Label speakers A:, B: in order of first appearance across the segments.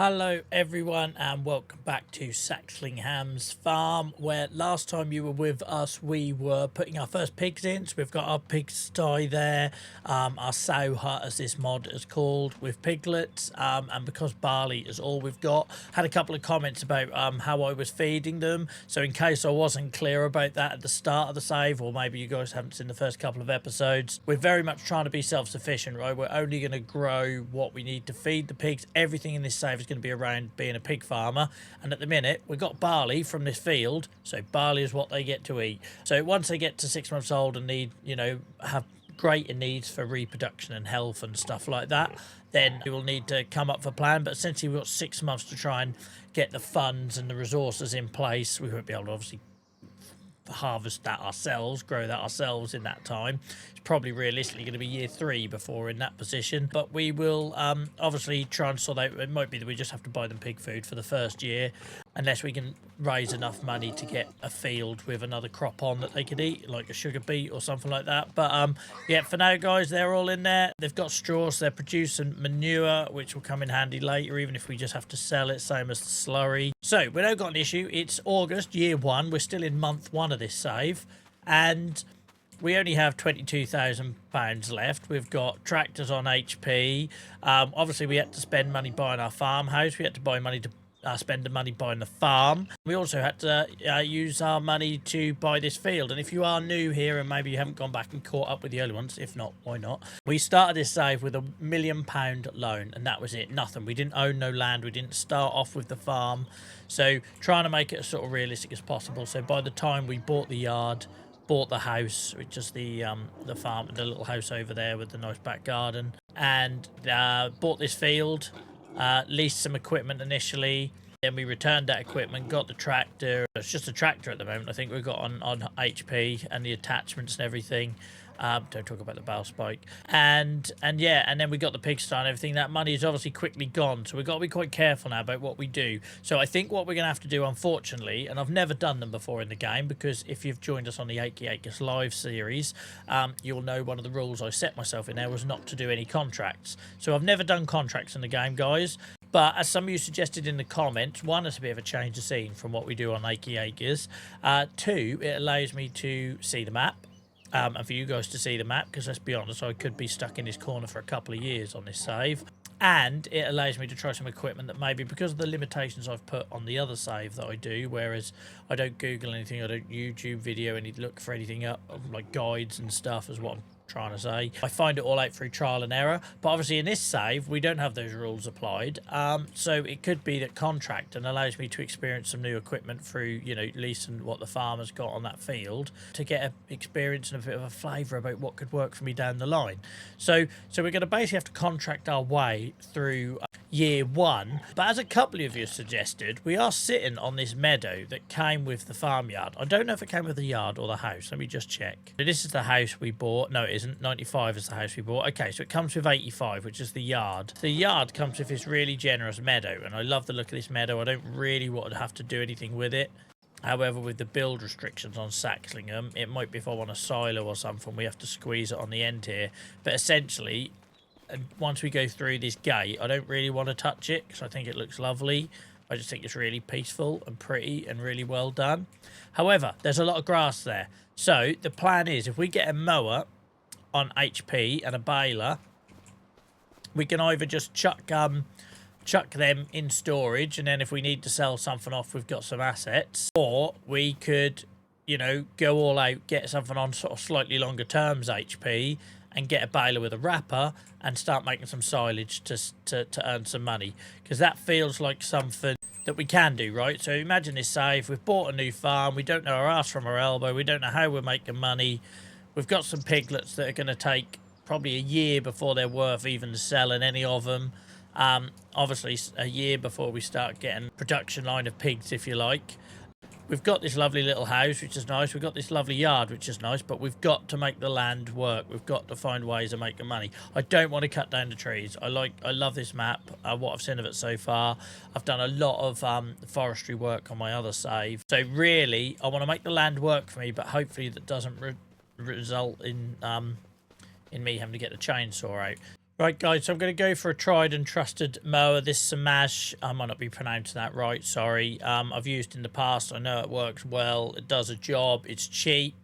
A: Hello everyone and welcome back to SaxlingHAMs farm, where last time you were with us we were putting our first pigs in. So we've got our pigsty there, our sow hut as this mod is called, with piglets, and because barley is all we've got. Had a couple of comments about how I was feeding them, so in case I wasn't clear about that at the start of the save, or maybe you guys haven't seen the first couple of episodes, we're very much trying to be self-sufficient, right? We're only going to grow what we need to feed the pigs. Everything in this save is going to be around being a pig farmer, and at the minute we've got barley from this field, so barley is what they get to eat. So once they get to 6 months old and need, have greater needs for reproduction and health and stuff like that, then we will need to come up with a plan. But essentially we've got 6 months to try and get the funds and the resources in place. We won't be able to obviously harvest that ourselves, grow that ourselves in that time. It's probably realistically going to be year 3 before we're in that position, but we will obviously try and sort out. It might be that we just have to buy them pig food for the first year, unless we can raise enough money to get a field with another crop on that they could eat, like a sugar beet or something like that. But yeah, for now guys, they're all in there. They've got straws, so they're producing manure, which will come in handy later, even if we just have to sell it, same as the slurry. So we don't got an issue. It's August, year 1. We're still in month 1 of this save, and we only have £22,000 left. We've got tractors on HP. Obviously we had to spend money buying our farmhouse. We had to buy money to spend the money buying the farm. We also had to use our money to buy this field. And if you are new here and maybe you haven't gone back and caught up with the early ones, if not, why not? We started this save with £1 million loan, and that was it. Nothing. We didn't own no land. We didn't start off with the farm. So trying to make it as sort of realistic as possible. So by the time we bought the yard, bought the house, which is the farm, the little house over there with the nice back garden, and bought this field, leased some equipment initially. Then we returned that equipment, got the tractor. It's just a tractor at the moment. I think we've got on HP and the attachments and everything. Don't talk about the bale spike. And yeah, and then we got the pigsty and everything. That money is obviously quickly gone, so we've got to be quite careful now about what we do. So I think what we're going to have to do, unfortunately, and I've never done them before in the game, because if you've joined us on the Achy Acres live series, you'll know one of the rules I set myself in there was not to do any contracts. So I've never done contracts in the game, guys. But as some of you suggested in the comments, 1, it's a bit of a change of scene from what we do on Achy Acres. 2, it allows me to see the map. And for you guys to see the map, because let's be honest, I could be stuck in this corner for a couple of years on this save. And it allows me to try some equipment that maybe, because of the limitations I've put on the other save that I do, whereas I don't Google anything, I don't YouTube video any, look for anything up, like guides and stuff, is what I'm trying to say. I find it all out through trial and error. But obviously in this save we don't have those rules applied, so it could be that contract and allows me to experience some new equipment through, leasing what the farmer's got on that field, to get an experience and a bit of a flavour about what could work for me down the line. So we're going to basically have to contract our way through year 1. But as a couple of you suggested, we are sitting on this meadow that came with the farmyard. I don't know if it came with the yard or the house. Let me just check. So this is the house we bought. No, it isn't. 95 is the house we bought. Okay, so it comes with 85, which is the yard. The yard comes with this really generous meadow, and I love the look of this meadow. I don't really want to have to do anything with it. However, with the build restrictions on Saxlingham, it might be if I want a silo or something, we have to squeeze it on the end here. But essentially, once we go through this gate, I don't really want to touch it because I think it looks lovely. I just think it's really peaceful and pretty and really well done. However, there's a lot of grass there. So the plan is, if we get a mower on HP and a baler, we can either just chuck them in storage, and then if we need to sell something off, we've got some assets. Or we could, go all out, get something on sort of slightly longer terms HP, and get a baler with a wrapper and start making some silage to earn some money, because that feels like something that we can do, right? So imagine this save, we've bought a new farm, we don't know our ass from our elbow, we don't know how we're making money, we've got some piglets that are going to take probably a year before they're worth even selling any of them. Obviously a year before we start getting production line of pigs, if you like. We've got this lovely little house, which is nice. We've got this lovely yard, which is nice, but we've got to make the land work. We've got to find ways of making money. I don't want to cut down the trees. I love this map, what I've seen of it so far. I've done a lot of forestry work on my other save. So really, I want to make the land work for me, but hopefully that doesn't result in me having to get the chainsaw out. Right, guys, so I'm going to go for a tried and trusted mower. This Samaj, I might not be pronouncing that right, sorry. I've used in the past. I know it works well. It does a job. It's cheap.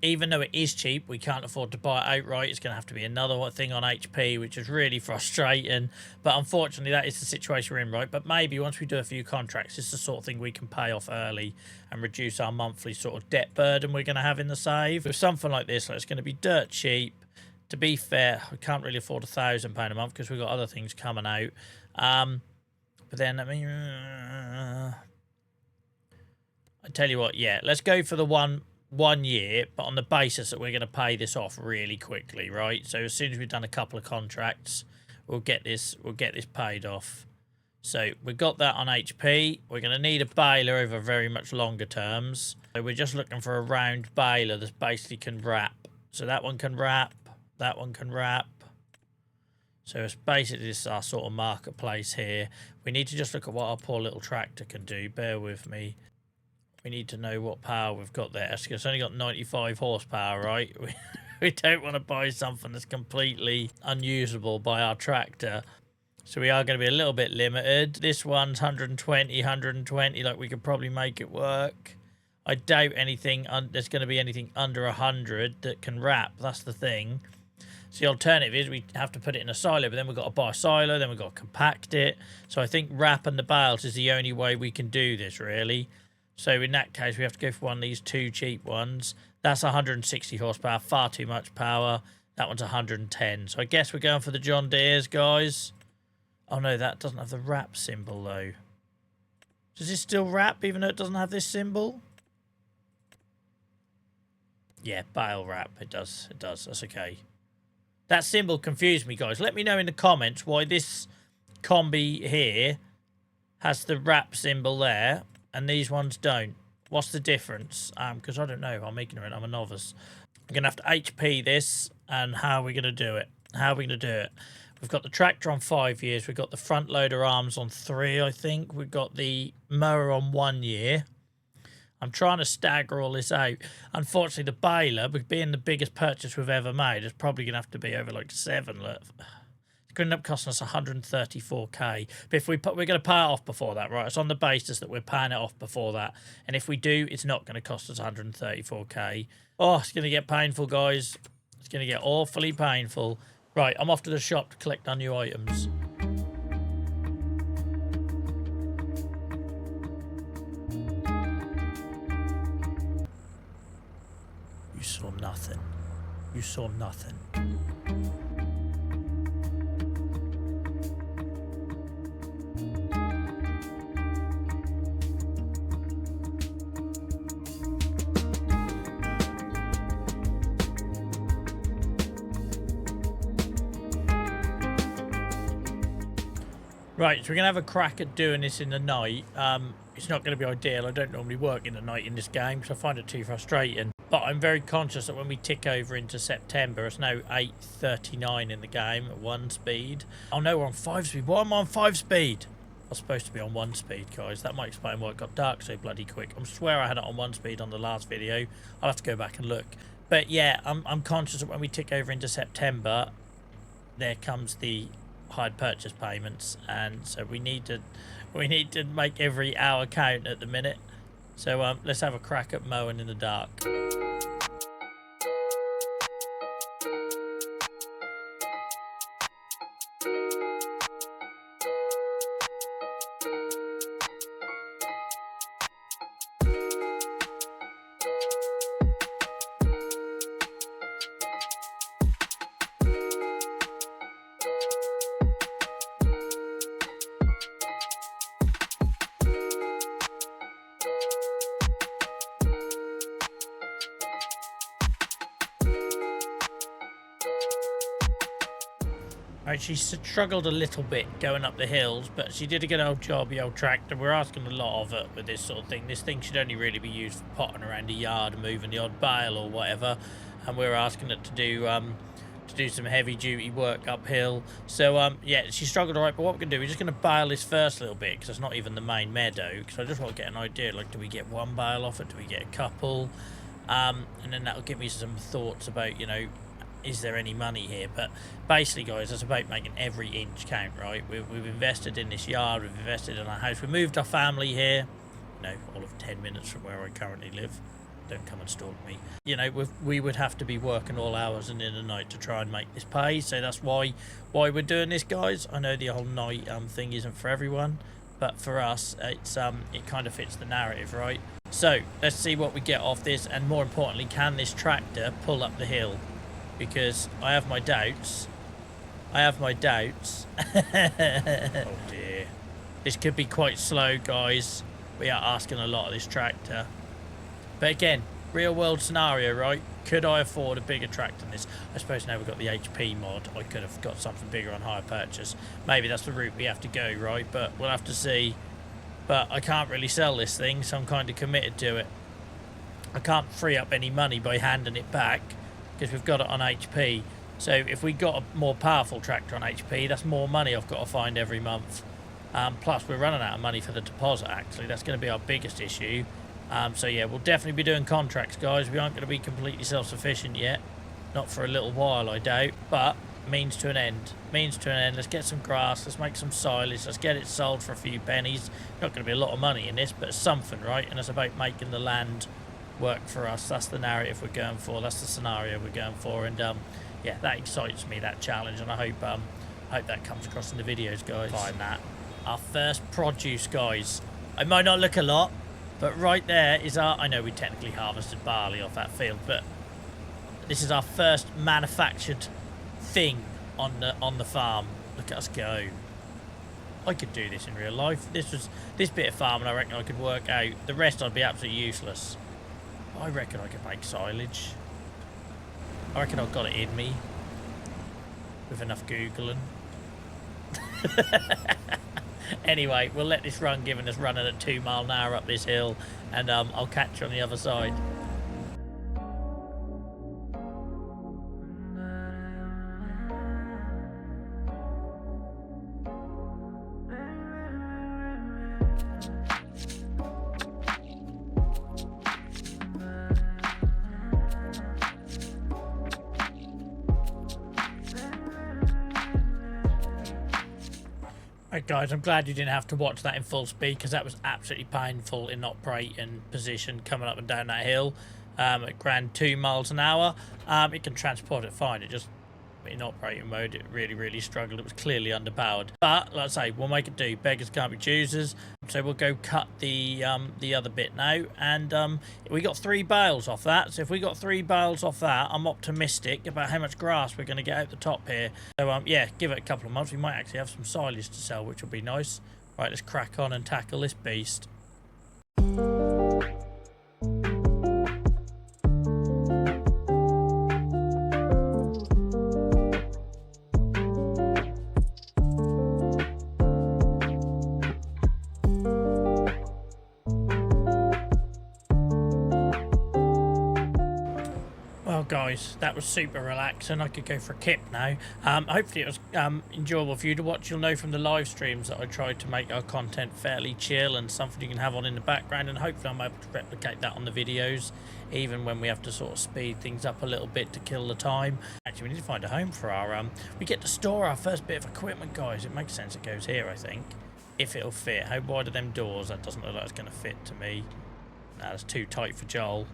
A: Even though it is cheap, we can't afford to buy it outright. It's going to have to be another thing on HP, which is really frustrating. But unfortunately, that is the situation we're in, right? But maybe once we do a few contracts, it's the sort of thing we can pay off early and reduce our monthly sort of debt burden we're going to have in the save. With something like this, it's going to be dirt cheap. To be fair, we can't really afford £1,000 a month because we've got other things coming out. But then, I mean, I tell you what, yeah, let's go for the one year, but on the basis that we're going to pay this off really quickly, right? So as soon as we've done a couple of contracts, we'll get this paid off. So we've got that on HP. We're going to need a baler over very much longer terms. So we're just looking for a round baler that basically can wrap. So that one can wrap. That one can wrap. So it's basically this is our sort of marketplace here. We need to just look at what our poor little tractor can do. Bear with me. We need to know what power we've got there. It's only got 95 horsepower, right? We don't want to buy something that's completely unusable by our tractor. So we are going to be a little bit limited. This one's 120. Like, we could probably make it work. I doubt there's going to be anything under 100 that can wrap. That's the thing. So the alternative is we have to put it in a silo, but then we've got to buy a silo, then we've got to compact it. So I think wrapping the bales is the only way we can do this, really. So in that case, we have to go for one of these two cheap ones. That's 160 horsepower, far too much power. That one's 110. So I guess we're going for the John Deere's, guys. Oh, no, that doesn't have the wrap symbol, though. Does this still wrap, even though it doesn't have this symbol? Yeah, bale wrap. It does. It does. That's okay. That symbol confused me, guys. Let me know in the comments why this combi here has the wrap symbol there and these ones don't. What's the difference? Because I don't know. I'm ignorant. I'm a novice. I'm going to have to HP this, and how are we going to do it? How are we going to do it? We've got the tractor on 5 years. We've got the front loader arms on 3, I think. We've got the mower on 1 year. I'm trying to stagger all this out. Unfortunately, the baler, with being the biggest purchase we've ever made, is probably going to have to be over like 7. Look. It's going to end up costing us 134k. But if we're going to pay it off before that, right? It's on the basis that we're paying it off before that. And if we do, it's not going to cost us 134k. Oh, it's going to get painful, guys. It's going to get awfully painful. Right, I'm off to the shop to collect our new items. You saw nothing. You saw nothing. Right, so we're going to have a crack at doing this in the night. It's not going to be ideal. I don't normally work in the night in this game because I find it too frustrating. But I'm very conscious that when we tick over into September, it's now 8:39 in the game at 1 speed. Oh no, we're on 5 speed. Why am I on 5 speed? I was supposed to be on 1 speed, guys. That might explain why it got dark so bloody quick. I swear I had it on 1 speed on the last video. I'll have to go back and look. But yeah, I'm conscious that when we tick over into September, there comes the hard purchase payments, and so we need to make every hour count at the minute. So let's have a crack at mowing in the dark. Right, she struggled a little bit going up the hills, but she did a good old job, the old tractor. We're asking a lot of it with this sort of thing. This thing should only really be used for potting around the yard and moving the odd bale or whatever. And we're asking it to do some heavy duty work uphill. So yeah, she struggled all right. But what we're gonna do, we're just gonna bale this first little bit because it's not even the main meadow. Because I just want to get an idea, like, do we get one bale off it? Do we get a couple? And then that'll give me some thoughts about, you know, is there any money here? But basically, guys, it's about making every inch count, right? We've invested in this yard, we've invested in our house, we moved our family here, you know, all of 10 minutes from where I currently live. Don't come and stalk me. You know, we would have to be working all hours and in the night to try and make this pay. So that's why we're doing this, guys. I know the whole night thing isn't for everyone, but for us, it's it kind of fits the narrative, right? So let's see what we get off this, and more importantly, can this tractor pull up the hill? Because I have my doubts. Oh dear, this could be quite slow, guys. We are asking a lot of this tractor. But again, real world scenario, right? Could I afford a bigger tractor than this? I suppose now we've got the HP mod, I could have got something bigger on hire purchase. Maybe that's the route we have to go, right? But we'll have to see. But I can't really sell this thing, so I'm kind of committed to it. I can't free up any money by handing it back because we've got it on HP. So if we got a more powerful tractor on HP, that's more money I've got to find every month. Plus, we're running out of money for the deposit, actually. That's going to be our biggest issue. So yeah, we'll definitely be doing contracts, guys. We aren't going to be completely self-sufficient yet. Not for a little while, I doubt. But means to an end. Means to an end. Let's get some grass. Let's make some silage. Let's get it sold for a few pennies. Not going to be a lot of money in this, but it's something, right? And it's about making the land work for us. That's the narrative we're going for. That's the scenario we're going for. And yeah, that excites me, that challenge. And I hope that comes across in the videos, guys. Find that. Our first produce, guys. It might not look a lot, but right there is our... I know we technically harvested barley off that field, but this is our first manufactured thing on the farm. Look at us go. I could do this in real life. This bit of farming, I reckon I could work out. The rest I'd be absolutely useless. I reckon I could make silage. I reckon I've got it in me with enough Googling. Anyway, we'll let this run, given us running at 2 miles an hour up this hill, and I'll catch you on the other side. Right, guys, I'm glad you didn't have to watch that in full speed, because that was absolutely painful in operating position coming up and down that hill. It ran 2 miles an hour. It can transport it fine. It just, in operating mode, it really struggled. It was clearly underpowered. But, like I say, we'll make it do. Beggars can't be choosers. So we'll go cut the other bit now. And we got 3 bales off that. So if we got 3 bales off that, I'm optimistic about how much grass we're going to get out the top here. So, yeah, give it a couple of months. We might actually have some silage to sell, which will be nice. Right, let's crack on and tackle this beast. Guys, that was super relaxing. I could go for a kip now. Hopefully it was enjoyable for you to watch. You'll know from the live streams that I tried to make our content fairly chill and something you can have on in the background, and hopefully I'm able to replicate that on the videos, even when we have to sort of speed things up a little bit to kill the time. Actually, we need to find a home for our we get to store our first bit of equipment, guys. It makes sense it goes here, I think, if it'll fit. How wide are them doors? That doesn't look like it's going to fit to me. Nah, that's too tight for Joel.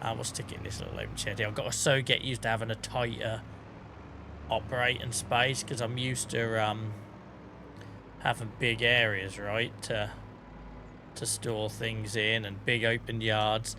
A: We'll stick it in this little open shed here. I've got to so get used to having a tighter operating space, because I'm used to having big areas, right, to store things in, and big open yards.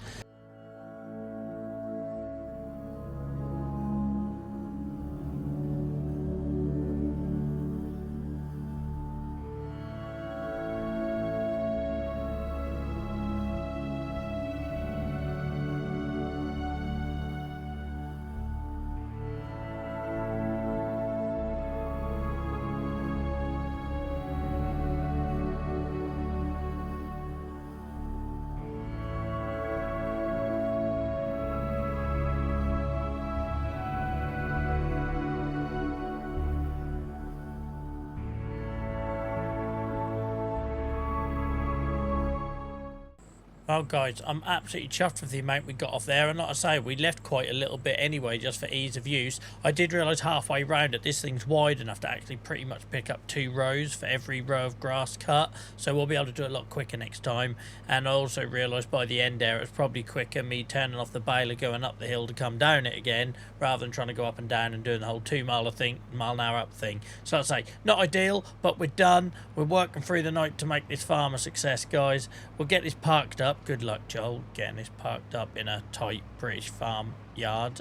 A: Oh, guys, I'm absolutely chuffed with the amount we got off there. And like I say, we left quite a little bit anyway, just for ease of use. I did realise halfway round that this thing's wide enough to actually pretty much pick up 2 rows for every row of grass cut. So we'll be able to do it a lot quicker next time. And I also realised by the end there, it's probably quicker me turning off the baler, going up the hill to come down it again, rather than trying to go up and down and doing the whole 2 mile an hour up thing. So I'd say, not ideal, but we're done. We're working through the night to make this farm a success, guys. We'll get this parked up. Good luck, Joel, getting this parked up in a tight British farm yard.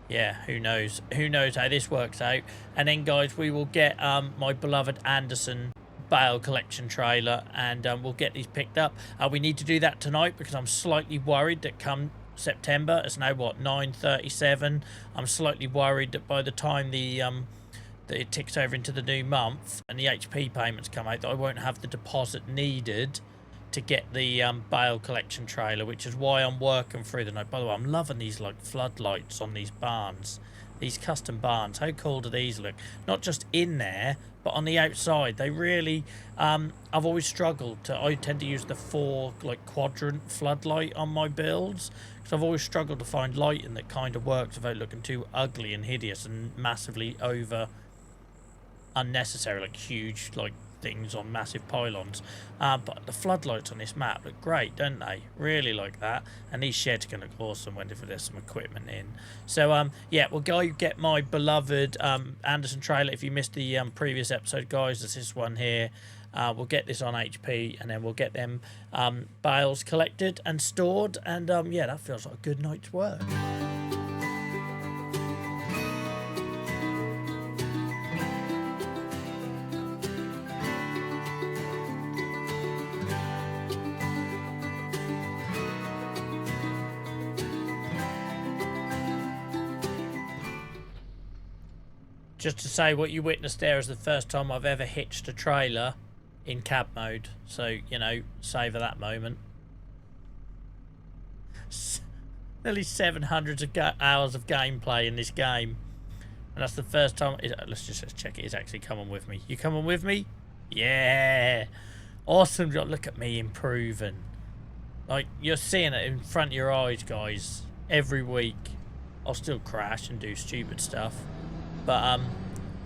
A: Yeah, who knows how this works out. And then, guys, we will get my beloved Anderson Bale collection trailer, and we'll get these picked up. We need to do that tonight because I'm slightly worried that come September, it's now what, 9:37. I'm slightly worried that by the time that it ticks over into the new month and the HP payments come out, that I won't have the deposit needed to get the Bale collection trailer, which is why I'm working through the night. By the way, I'm loving these like floodlights on these barns, these custom barns. How cool do these look? Not just in there, but on the outside. They really, I've always struggled to, I tend to use the 4 like quadrant floodlight on my builds, because I've always struggled to find lighting that kind of works without looking too ugly and hideous and massively over unnecessary, like huge like things on massive pylons. But the floodlights on this map look great, don't they? Really like that. And these sheds are going to look awesome when there's some equipment in. So yeah, we'll go get my beloved Anderson trailer. If you missed the previous episode, guys, there's this one here. We'll get this on HP, and then we'll get them bales collected and stored. And yeah, that feels like a good night's work. Just to say, what you witnessed there is the first time I've ever hitched a trailer in cab mode. So, you know, savour that moment. Nearly 700 hours of gameplay in this game. And that's the first time... Let's check it is actually coming with me. You coming with me? Yeah! Awesome job. Look at me improving. Like, you're seeing it in front of your eyes, guys. Every week. I'll still crash and do stupid stuff. But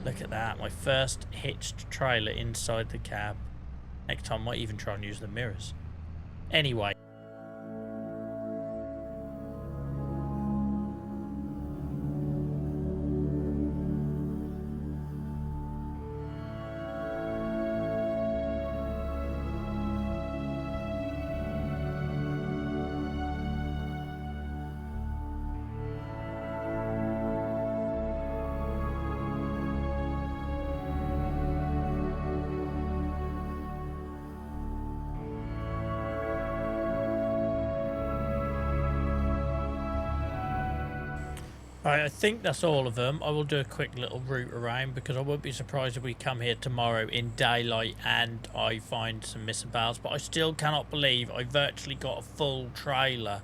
A: look at that, my first hitched trailer inside the cab. Next time I might even try and use the mirrors. Anyway. Right, I think that's all of them. I will do a quick little route around because I wouldn't be surprised if we come here tomorrow in daylight and I find some missing bales. But I still cannot believe I virtually got a full trailer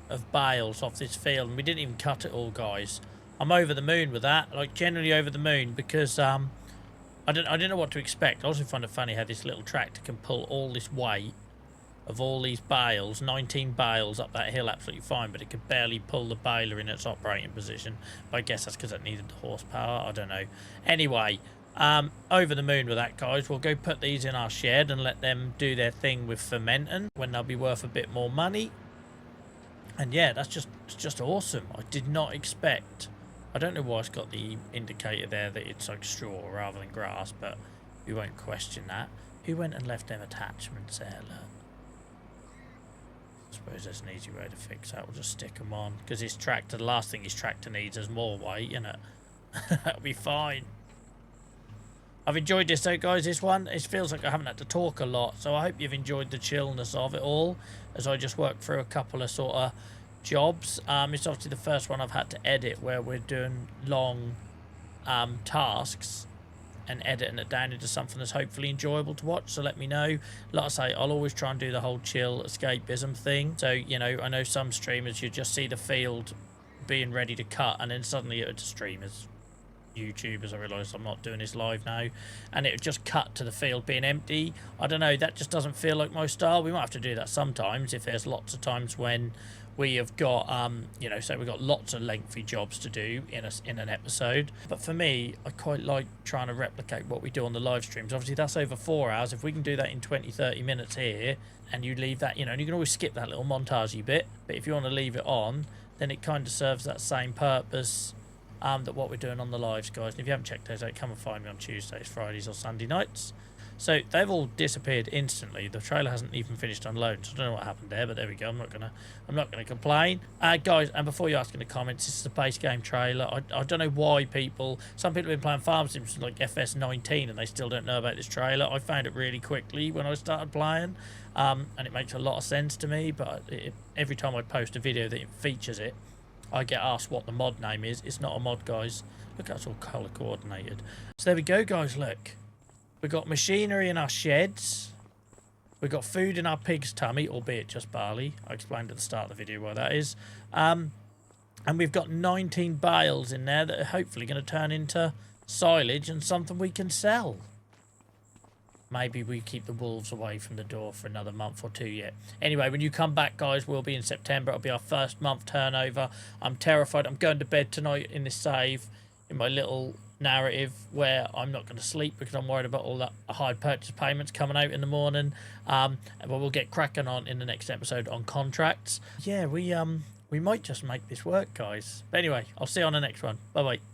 A: of bales off this field, and we didn't even cut it all, guys. I'm over the moon with that, like generally over the moon, because I didn't know what to expect. I also find it funny how this little tractor can pull all this weight of all these bales, 19 bales up that hill absolutely fine, but it could barely pull the baler in its operating position. But I guess that's because it needed the horsepower, I don't know. Anyway, over the moon with that, guys. We'll go put these in our shed and let them do their thing with fermenting when they'll be worth a bit more money. And yeah, that's just awesome. I did not expect, I don't know why it's got the indicator there that it's like straw rather than grass, but we won't question that. Who went and left them attachments there, look? I suppose there's an easy way to fix that. We'll just stick them on, because his tractor, the last thing his tractor needs is more weight, you know. That'll be fine. I've enjoyed this though, guys, this one. It feels like I haven't had to talk a lot, so I hope you've enjoyed the chillness of it all as I just work through a couple of sort of jobs. It's obviously the first one I've had to edit where we're doing long tasks and editing it down into something that's hopefully enjoyable to watch. So let me know. Like I say, I'll always try and do the whole chill escapism thing. So, you know, I know some streamers, you just see the field being ready to cut and then suddenly the streamers YouTube as I realised I'm not doing this live now, and it would just cut to the field being empty. I don't know, that just doesn't feel like my style. We might have to do that sometimes if there's lots of times when we have got you know, so we've got lots of lengthy jobs to do in an episode. But for me, I quite like trying to replicate what we do on the live streams. Obviously that's over 4 hours. If we can do that in 20-30 minutes here, and you leave that, you know, and you can always skip that little montagey bit, but if you want to leave it on, then it kind of serves that same purpose that what we're doing on the lives, guys. And if you haven't checked those out, come and find me on Tuesdays, Fridays or Sunday nights. So they've all disappeared instantly. The trailer hasn't even finished unloading, so I don't know what happened there, but there we go. I'm not gonna complain, guys. And before you ask in the comments, this is a base game trailer. I don't know why some people have been playing Farm Sim since like FS19 and they still don't know about this trailer. I found it really quickly when I started playing, and it makes a lot of sense to me. But every time I post a video that features it, I get asked what the mod name is. It's not a mod, guys. Look, that's all colour coordinated. So there we go, guys. Look, we've got machinery in our sheds. We've got food in our pig's tummy, albeit just barley. I explained at the start of the video why that is. And we've got 19 bales in there that are hopefully going to turn into silage and something we can sell. Maybe we keep the wolves away from the door for another month or two yet. Anyway, when you come back, guys, we'll be in September. It'll be our first month turnover. I'm terrified. I'm going to bed tonight in this save, in my little narrative, where I'm not going to sleep because I'm worried about all that high purchase payments coming out in the morning. But we'll get cracking on in the next episode on contracts. Yeah, we might just make this work, guys. But anyway, I'll see you on the next one. Bye-bye.